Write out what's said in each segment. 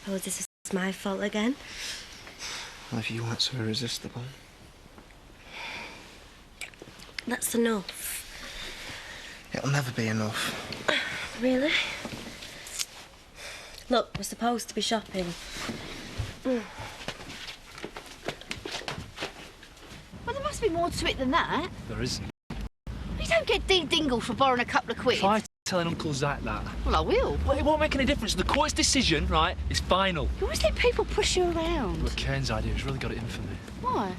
suppose this is my fault again. Well, if you weren't so irresistible. That's enough. It'll never be enough. Really? Look, we're supposed to be shopping. Well, there must be more to it than that. There isn't. You don't get de-dingled for borrowing a couple of quid. Try telling Uncle Zach that. Well, I will. Well, it won't make any difference. The court's decision, right, is final. You always let people push you around. Well, Kane's idea has really got it in for me. Why?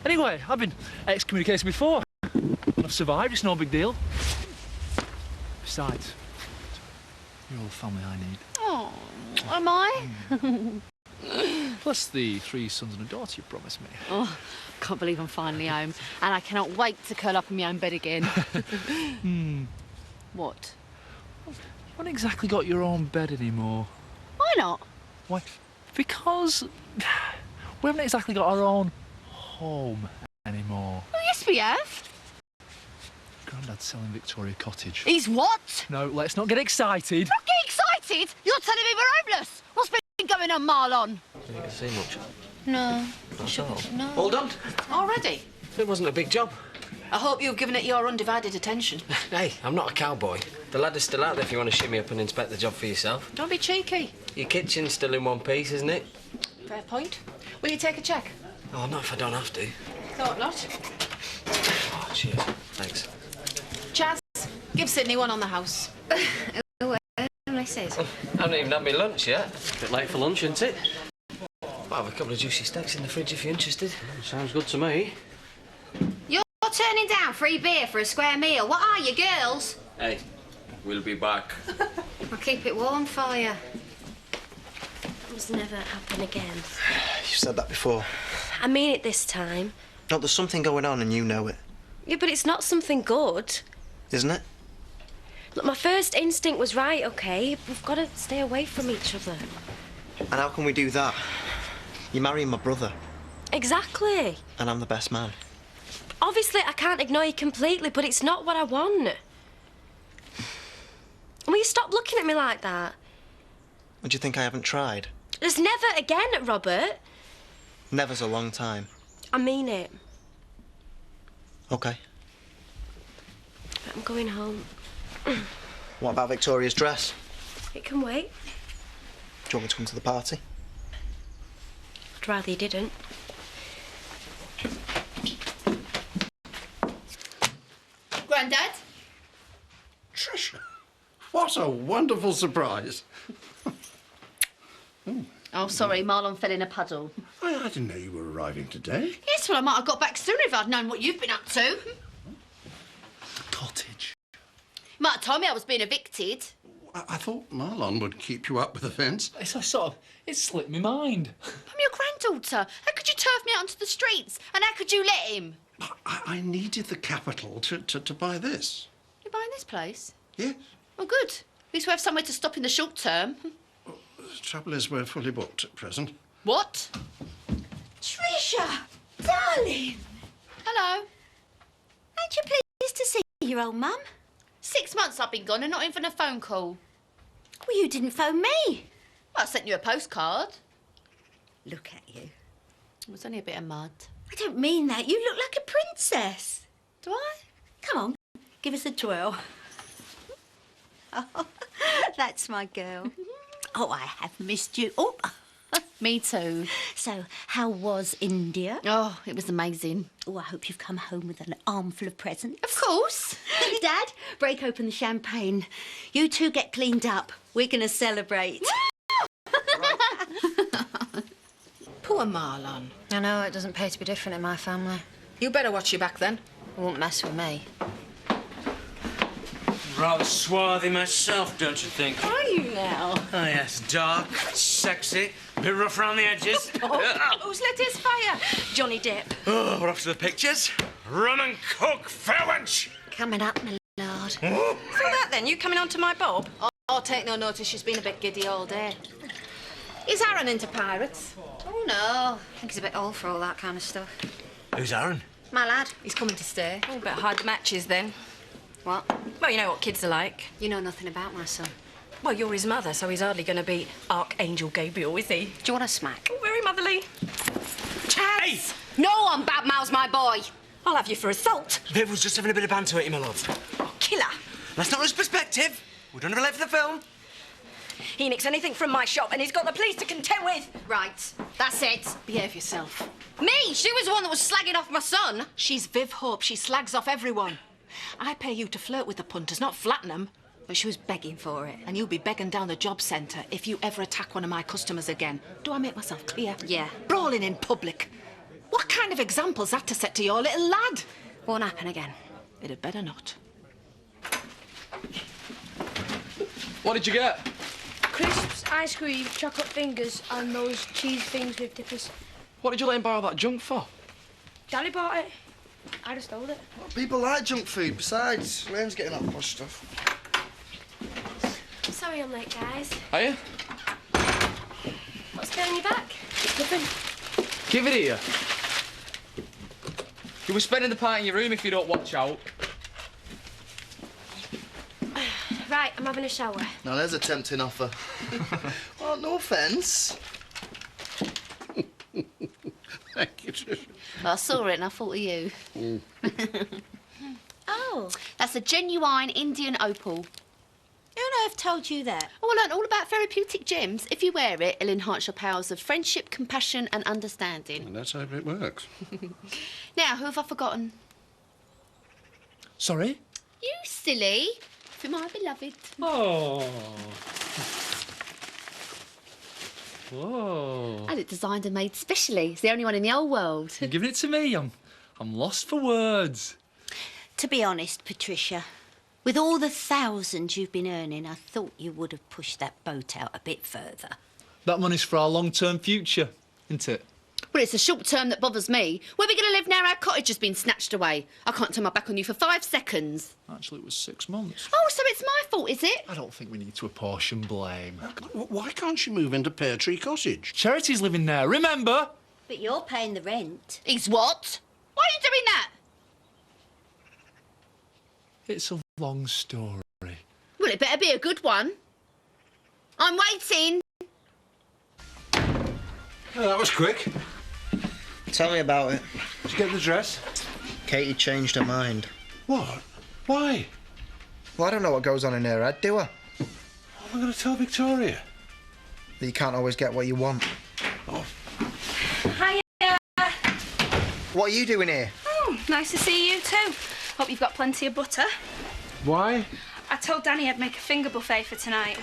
Anyway, I've been excommunicated before. I've survived, it's no big deal. Besides, you're all the family I need. Oh, am I? Plus the 3 sons and a daughter you promised me. Oh, can't believe I'm finally home. And I cannot wait to curl up in my own bed again. What? You haven't exactly got your own bed anymore. Why not? Why? Because we haven't exactly got our own home anymore. Oh, yes, we have. Grandad's selling Victoria Cottage. He's what? No, let's not get excited. Not get excited? You're telling me we're homeless? What's been going on, Marlon? Didn't get to see much. No. Not at all. No. All done? Already? It wasn't a big job. I hope you've given it your undivided attention. Hey, I'm not a cowboy. The ladder's still out there if you want to shimmy up and inspect the job for yourself. Don't be cheeky. Your kitchen's still in one piece, isn't it? Fair point. Will you take a check? Oh, not if I don't have to. Thought not. Oh, cheers. Thanks. Chaz, give Sydney one on the house. Nice. I haven't even had my lunch yet. Bit late for lunch, isn't it? I'll have a couple of juicy steaks in the fridge if you're interested. Sounds good to me. You're turning down free beer for a square meal. What are you, girls? Hey, we'll be back. I'll keep it warm for you. That must never happen again. You've said that before. I mean it this time. No, there's something going on and you know it. Yeah, but it's not something good. Isn't it? Look, my first instinct was right, OK? We've got to stay away from each other. And how can we do that? You're marrying my brother. Exactly. And I'm the best man. Obviously, I can't ignore you completely, but it's not what I want. Will you stop looking at me like that? Would you think I haven't tried? There's never again, Robert. Never's a long time. I mean it. OK. I'm going home. What about Victoria's dress? It can wait. Do you want me to come to the party? I'd rather you didn't. Grandad? Tricia, what a wonderful surprise. Oh, sorry, Marlon fell in a puddle. I didn't know you were arriving today. Yes, well, I might have got back sooner if I'd known what you've been up to. Cottage. You might have told me I was being evicted. I thought Marlon would keep you up with the fence. It's a sort of... It slipped my mind. I'm your granddaughter. How could you turf me out onto the streets? And how could you let him? I needed the capital to buy this. You're buying this place? Yes. Oh, good. At least we have somewhere to stop in the short term. The trouble is we're fully booked at present. What? Tricia, darling. Hello. Ain't you pleased to see your old mum? 6 months I've been gone and not even a phone call. Well, you didn't phone me. Well, I sent you a postcard. Look at you. It was only a bit of mud. I don't mean that. You look like a princess. Do I? Come on, give us a twirl. Oh, that's my girl. Oh, I have missed you. Oh, Me too. so how was India? Oh, it was amazing. Oh, I hope you've come home with an armful of presents. Of course. Dad, break open the champagne. You two get cleaned up. We're going to celebrate. Poor Marlon. I know, it doesn't pay to be different in my family. You better watch your back then. It won't mess with me. Rather swarthy myself, don't you think? Are you now? Oh, yes, dark, sexy, a bit rough around the edges. Who's lit his fire? Johnny Depp. Oh, we're off to the pictures. Rum and coke, fair wench! Coming up, my lord. So that then, you coming on to my bob? Oh, take no notice. She's been a bit giddy all day. Is Aaron into pirates? Oh, no. I think he's a bit old for all that kind of stuff. Who's Aaron? My lad. He's coming to stay. Oh, better hide the matches then. What? Well, you know what kids are like. You know nothing about my son. Well, you're his mother, so he's hardly going to be Archangel Gabriel, is he? Do you want a smack? Oh, very motherly. Hey! No one badmouths my boy. I'll have you for assault. Viv was just having a bit of banter at you, my love. Killer. That's not his perspective. We don't have a life for the film. He nicks anything from my shop and he's got the police to contend with. Right, that's it. Behave yourself. Me? She was the one that was slagging off my son. She's Viv Hope. She slags off everyone. I pay you to flirt with the punters, not flatten them. But she was begging for it. And you'll be begging down the job centre if you ever attack one of my customers again. Do I make myself clear? Yeah. Brawling in public. What kind of example's that to set to your little lad? Won't happen again. It had better not. What did you get? Crisps, ice cream, chocolate fingers, and those cheese things with dippers. What did you let him buy all that junk for? Daddy bought it. I just stole it. Well, people like junk food. Besides, Lane's getting that posh stuff. Sorry I'm late, guys. Are you? What's going on your back? Nothing. Give it here. You were spending the party in your room if you don't watch out. Right, I'm having a shower. Now, there's a tempting offer. Oh, no offence. Thank you, Trish. I saw it and I thought of you. Oh, That's a genuine Indian opal. who on earth told you that? Oh, I learned all about therapeutic gems. If you wear it, it'll enhance your powers of friendship, compassion and understanding. And that's how it works. Now, who have I forgotten? Sorry? You silly. For my beloved. Oh. Whoa. I had it designed and made specially. It's the only one in the whole world. You're giving it to me. I'm lost for words. To be honest, Patricia, with all the thousands you've been earning, I thought you would have pushed that boat out a bit further. That money's for our long-term future, isn't it? Well, it's the short term that bothers me. Where are we going to live now our cottage has been snatched away? I can't turn my back on you for 5 seconds. Actually, it was 6 months. Oh, so it's my fault, is it? I don't think we need to apportion blame. Why can't you move into Pear Tree Cottage? Charity's living there, remember? But you're paying the rent. He's what? Why are you doing that? It's a long story. Well, it better be a good one. I'm waiting. Oh, that was quick. Tell me about it. Did you get the dress? Katie changed her mind. What? Why? Well, I don't know what goes on in her head, do I? What am I going to tell Victoria? That you can't always get what you want. Oh. Hiya. What are you doing here? Oh, nice to see you too. Hope you've got plenty of butter. Why? I told Danny I'd make a finger buffet for tonight.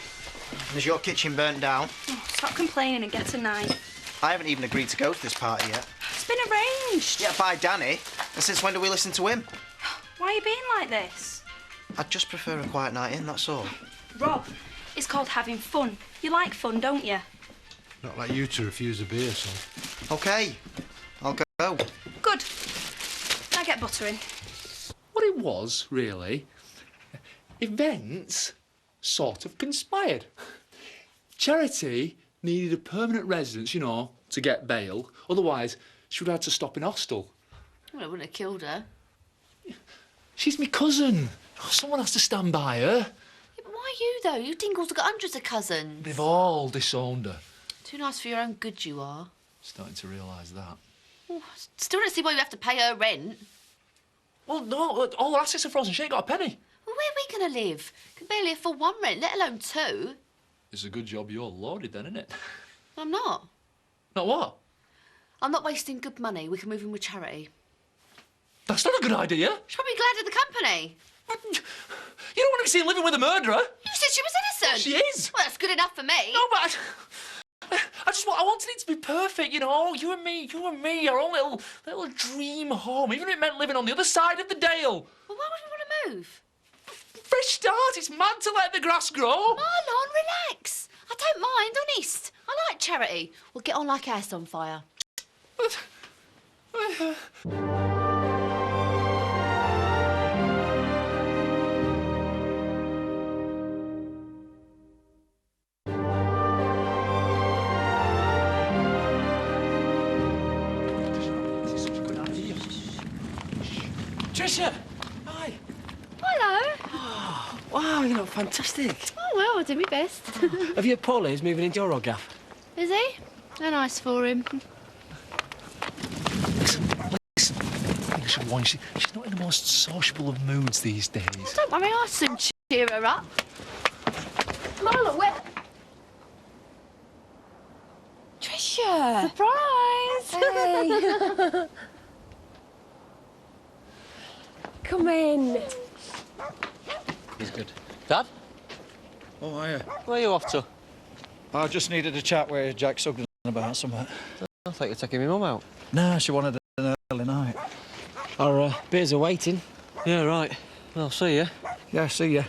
Is your kitchen burnt down? Oh, stop complaining and get a knife. I haven't even agreed to go to this party yet. It's been arranged. Yeah, by Danny. And since when do we listen to him? Why are you being like this? I'd just prefer a quiet night in, that's all. Rob, it's called having fun. You like fun, don't you? Not like you to refuse a beer, son. OK, I'll go. Good. I get butter in. What it was, really, events sort of conspired. Charity needed a permanent residence, you know, to get bail. Otherwise, she would have had to stop in hostel. Well, I wouldn't have killed her. She's my cousin. Someone has to stand by her. Yeah, but why you, though? You dingles have got hundreds of cousins. They've all disowned her. Too nice for your own good, you are. Starting to realise that. Oh, still don't see why you have to pay her rent. Well, no, all her assets are frozen. She ain't got a penny. Well, where are we going to live? Can barely afford 1 rent, let alone 2. It's a good job you're loaded then, isn't it? I'm not. Not what? I'm not wasting good money. We can move in with Charity. That's not a good idea. She's probably glad of the company. You don't want to be seen living with a murderer. You said she was innocent. She is. Well, that's good enough for me. No, but I wanted it to be perfect, you know. You and me, our own little dream home. Even if it meant living on the other side of the dale. Well, why would we want to move? Fresh start. It's mad to let the grass grow. Marlon, relax. I don't mind, honest. I like Charity. We'll get on like house on fire. Tricia! Hi! Hello. Wow, you look fantastic. Oh, well, Oh, I'll do my best. Have you heard Paulie's moving into your old gaff? Is he? Oh, nice for him. Listen, Wine, she's not in the most sociable of moods these days. Don't worry, I'll soon cheer her up. Marla, where... Tricia! Surprise! Hey. Come in. He's good. Dad? Oh, are you? Where are you off to? I just needed a chat with Jack Sugden about something. I thought you were taking my mum out. Nah, she wanted an early night. Our beers are waiting. Yeah, right. Well, see ya. Yeah, see ya.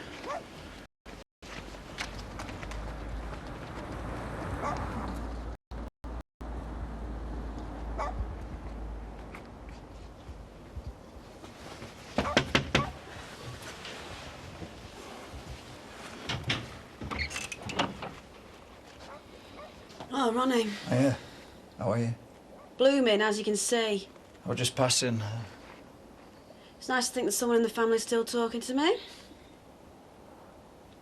Oh, Ronnie. Yeah. How are you? Blooming, as you can see. I was just passing. It's nice to think that someone in the family's still talking to me. Do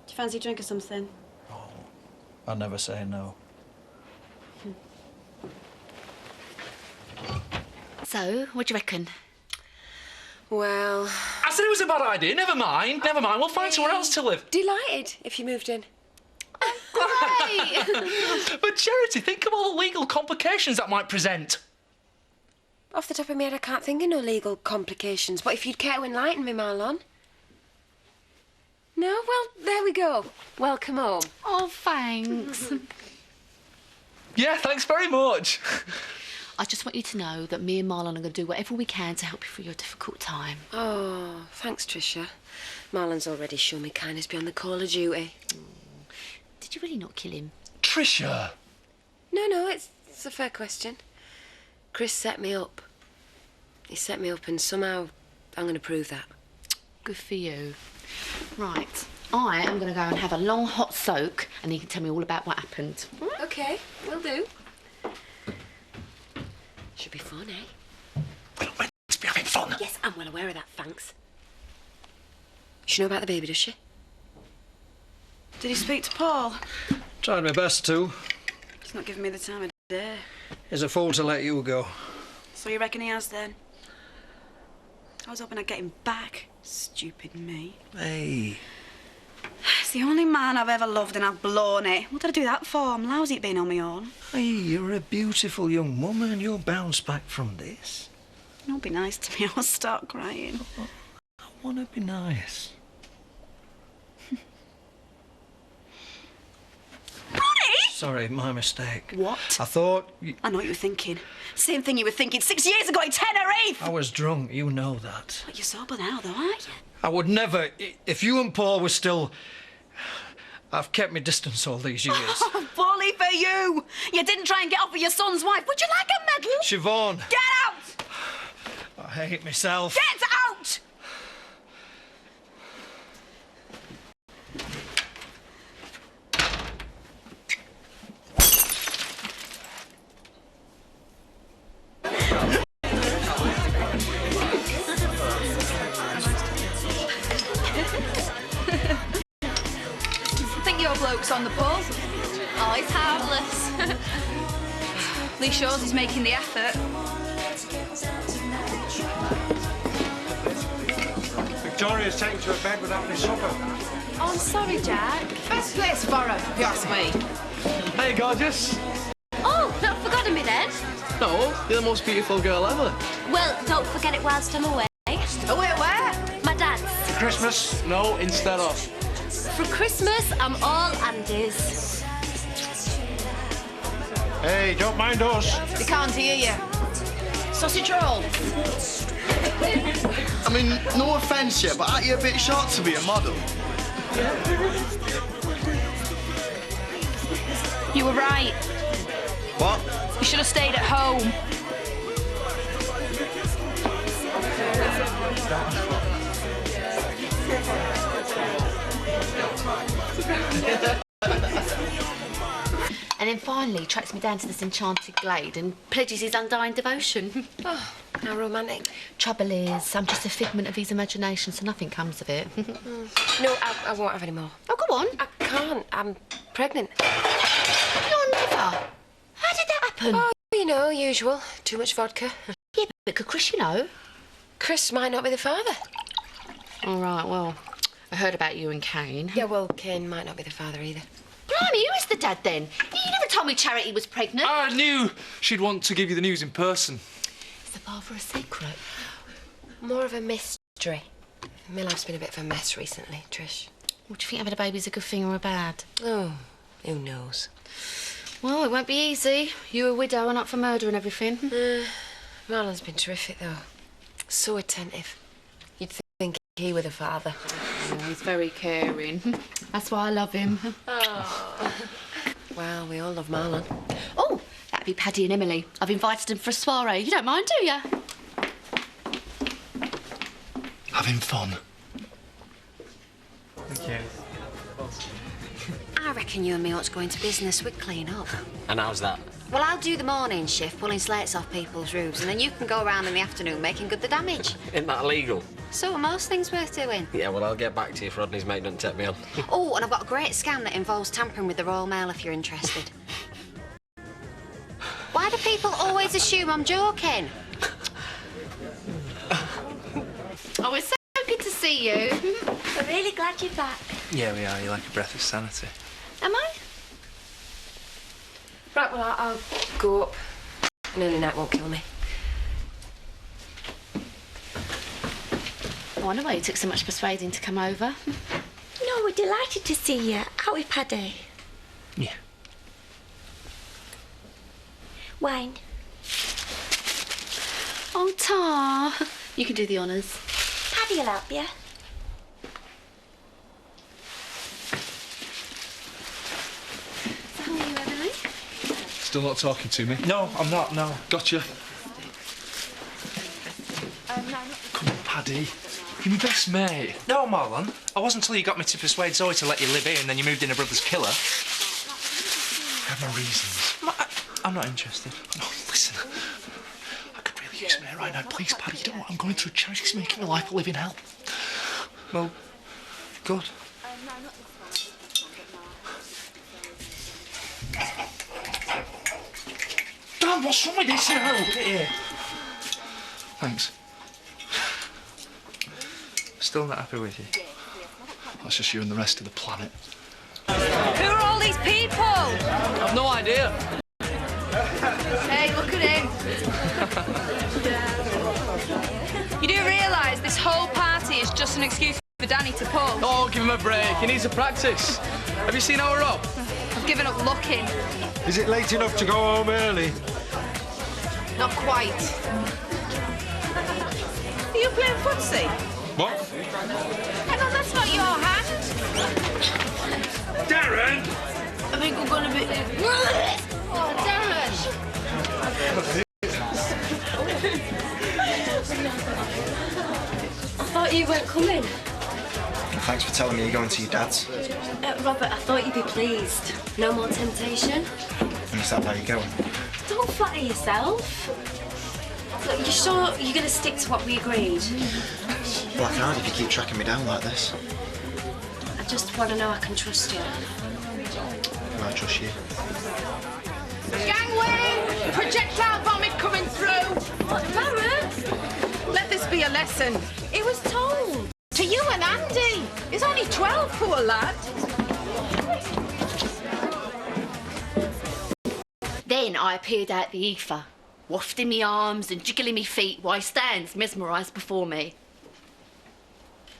you fancy a drink or something? I'll never say no. So, what do you reckon? Well... I said it was a bad idea. Never mind. Never mind. We'll find somewhere else to live. Delighted if you moved in. Great! But Charity, think of all the legal complications that might present. Off the top of my head, I can't think of no legal complications, but if you'd care to enlighten me, Marlon. No? Well, there we go. Welcome home. Oh, thanks. Yeah, thanks very much. I just want you to know that me and Marlon are going to do whatever we can to help you through your difficult time. Oh, thanks, Tricia. Marlon's already shown me kindness beyond the call of duty. Did you really not kill him? Tricia! No, it's a fair question. Chris set me up. He set me up and somehow I'm going to prove that. Good for you. Right, I am going to go and have a long hot soak and you can tell me all about what happened. OK, will do. Should be fun, eh? We're not meant to be having fun. Yes, I'm well aware of that, thanks. She know about the baby, does she? Did he speak to Paul? Tried my best to. He's not giving me the time of day. He's a fool to let you go. So you reckon he has, then? I was hoping I'd get him back. Stupid me. Hey. He's the only man I've ever loved and I've blown it. What did I do that for? I'm lousy at being on my own. Hey, you're a beautiful young woman. You'll bounce back from this. Don't be nice to me. I'll start crying. I want to be nice. Sorry, my mistake. What? I thought... I know what you were thinking. Same thing you were thinking 6 years ago in Tenerife! I was drunk, you know that. But you're sober now, though, aren't you? I would never... If you and Paul were still... I've kept my distance all these years. Oh, bully for you! You didn't try and get off with your son's wife. Would you like a medal? Siobhan. Get out! I hate myself. Get out! Bloke's on the pole. Oh, he's harmless. At least shows he's making the effort. Victoria's taken to her bed without any supper. Oh, I'm sorry, Jack. Best place for her, if you ask me. Hey, gorgeous. Oh, not forgotten me then? No, you're the most beautiful girl ever. Well, don't forget it whilst I'm away. Away where? My dad's. For Christmas? No, instead of. For Christmas, I'm all Andy's. Hey, don't mind us. They can't hear you. Sausage roll. I mean, no offence yet, but aren't you a bit short to be a model? You were right. What? You should have stayed at home. And then finally he tracks me down to this enchanted glade and pledges his undying devotion. Oh, how romantic. Trouble is, I'm just a figment of his imagination, so nothing comes of it. No, I won't have any more. Oh, go on. I can't. I'm pregnant. You're never. How did that happen? Oh, you know, usual. Too much vodka. Yeah, but could Chris, you know? Chris might not be the father. All right, well, I heard about you and Kane. Yeah, well, Kane might not be the father either. Blimey, who is the dad then? You never told me Charity was pregnant. I knew she'd want to give you the news in person. Is the father a secret? More of a mystery. My life's been a bit of a mess recently, Trish. What do you think having a baby's a good thing or a bad? Oh, who knows? Well, it won't be easy. You're a widow and up for murder and everything. Marlon's been terrific, though. So attentive. You'd think he were the father. Oh, he's very caring. That's why I love him. Oh. Well, we all love Marlon. Oh, that'd be Paddy and Emily. I've invited them for a soiree. You don't mind, do you? Having fun. Okay. I reckon you and me ought to go into business. We'd clean up. And how's that? Well, I'll do the morning shift, pulling slates off people's roofs, and then you can go around in the afternoon making good the damage. Isn't that illegal? So are most things worth doing. Yeah, well, I'll get back to you if Rodney's mate doesn't take me on. Oh, and I've got a great scam that involves tampering with the Royal Mail if you're interested. Why do people always assume I'm joking? Oh, it's so good to see you. We're really glad you're back. Yeah, we are. You're like a breath of sanity. Am I? Right, well, I'll go up. An early night won't kill me. I wonder why it took so much persuading to come over. No, we're delighted to see you. Aren't we, Paddy? Yeah. Wine. Oh, Tar. You can do the honours. Paddy'll help you. How are you, Emily? Still not talking to me? No, I'm not, no. Gotcha. Come on, Paddy. You're my best mate. No, Marlon. I wasn't until you got me to persuade Zoe to let you live here and then you moved in a brother's killer. I have my reasons. I'm not interested. No, listen. I could really use a minute right now. Please, Paddy, you don't know what I'm going through. Charity's making my life a living hell. Well, good. Dan, what's wrong with this now? Put it here. Thanks. Still not happy with you? That's just you and the rest of the planet. Who are all these people? I've no idea. Hey, look at him. You do realise this whole party is just an excuse for Danny to pull? Oh, give him a break. He needs to practice. Have you seen our Rob? I've given up looking. Is it late enough to go home early? Not quite. Are you playing footsie? What? Hang on, that's not your hand. Darren! I think we're gonna be... Oh, Darren! I thought you weren't coming. Thanks for telling me you're going to your dad's. Robert, I thought you'd be pleased. No more temptation. And is that where you're going? Don't flatter yourself. Look, you sure you're going to stick to what we agreed? Well, I can't if you keep tracking me down like this. I just want to know I can trust you. Well, I trust you. Gangway! Projectile vomit coming through! What, Barrett? Let this be a lesson. It was told. To you and Andy. He's only 12, poor lad. Then I appeared out the ether, wafting me arms and jiggling me feet while he stands mesmerised before me.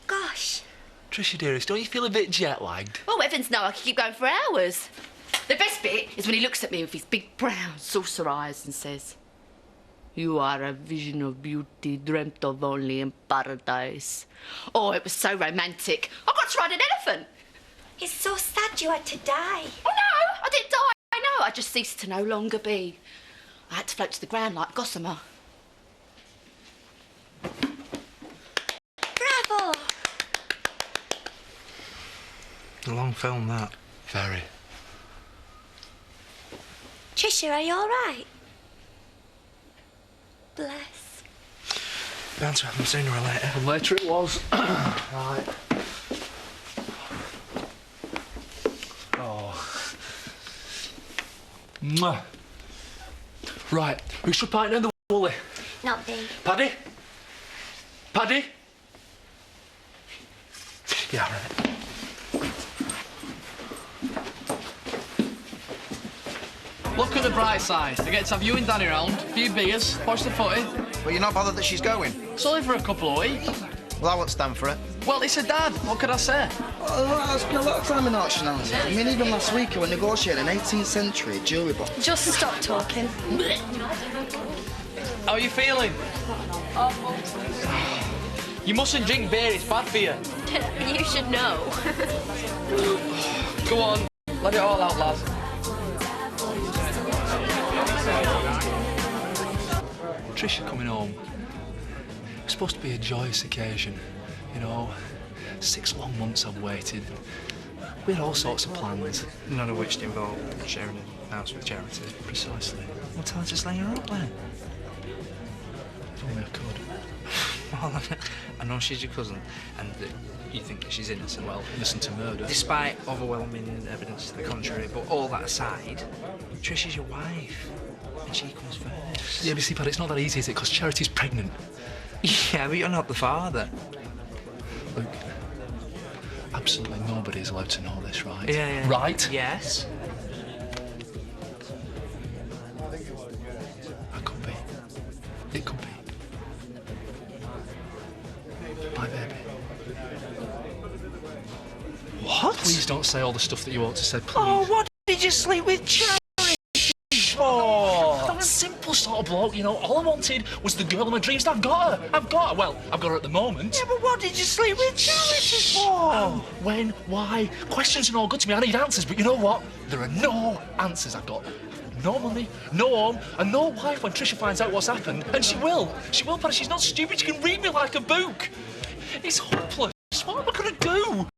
Gosh. Tricia, dearest, don't you feel a bit jet-lagged? Oh, heavens no, I could keep going for hours. The best bit is when he looks at me with his big brown saucer eyes and says, "You are a vision of beauty dreamt of only in paradise." Oh, it was so romantic. I got to ride an elephant. It's so sad you had to die. Oh, no, I didn't die. I know, I just ceased to no longer be. I had to float to the ground like gossamer. Bravo. A long film, that. Very. Tricia, are you all right? Bless. Bound to happen sooner or later. And later it was. Right. Mwah. Right, who should pint in the woolly? Not me. Paddy? Paddy? Yeah, right. Look at the bright side. I get to have you and Danny round, a few beers, watch the footy. But you're not bothered that she's going? It's only for a couple of weeks. Well, I won't stand for it. Well, it's a dad. What could I say? Well, I spent a lot of time in auction houses. I mean, even last week I went negotiating an 18th century jewellery box. Just stop talking. How are you feeling? You mustn't drink beer, it's bad for you. You should know. Go on, let it all out, lad. Tricia coming home. It's supposed to be a joyous occasion, you know. 6 long months I've waited. We had all sorts of plans. None of which involve sharing a house with Charity. Precisely. Well, tell her to sling her up then. If only I could. Well, I know she's your cousin, and you think that she's innocent. Well, innocent to murder. Despite overwhelming evidence to the contrary, but all that aside, Tricia's your wife, and she comes first. Yeah, but see, Pat, it's not that easy, is it? Because Charity's pregnant. Yeah, but you're not the father. Luke, absolutely nobody's allowed to know this, right? Yeah. Right? Yes. I could be. It could be. My baby. What? Please don't say all the stuff that you ought to say, please. Oh, what did you sleep with Charity for? I'm a simple sort of bloke, you know. All I wanted was the girl of my dreams, and I've got her. I've got her. Well, I've got her at the moment. Yeah, but what did you sleep with Charity for? When? Why? Questions are all good to me. I need answers, but you know what? There are no answers. I've got no money, no home, and no wife when Tricia finds out what's happened. And she will. She will, but she's not stupid. She can read me like a book. It's hopeless. What am I going to do?